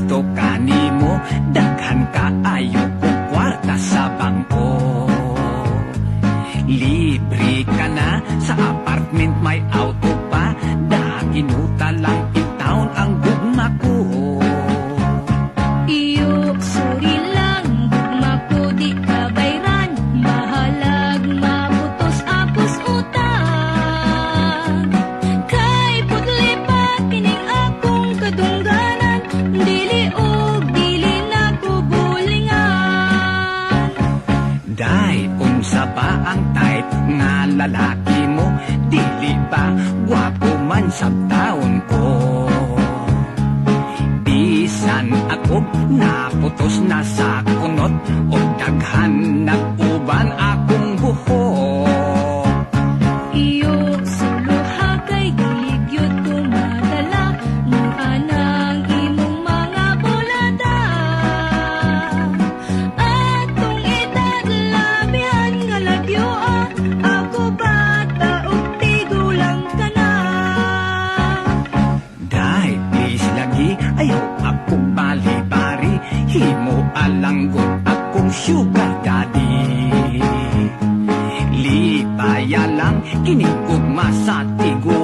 gusto ka nimo, daghan ka ayo kung kwarta sa bangko. Libre ka na sa apartment, may auto pa, daginuta lang in town ang gugma ko. Iyo, sorry lang, gugma ko di ka bayran, mahalag maputos apos utang. Kay putli pa kining akong kadungganan, dili og dili na ko bulingan. Day, unsa ba ang type nga lalaki mo? Dili ba gwapo man sa taon ko? Bisan ako naputos na sa kunot, o daghan nag-uban akong buhok. Iyo, suluha kay gilyod ko madala, nung anang imong mga bulada. Atong edad labihan nga lagyo ako bata ug tigulang ka na. Day, please lagi, ayaw akong bali-bari, himo alanggot akong sugar daddy. Lipaya lang, kinigugma sa tigo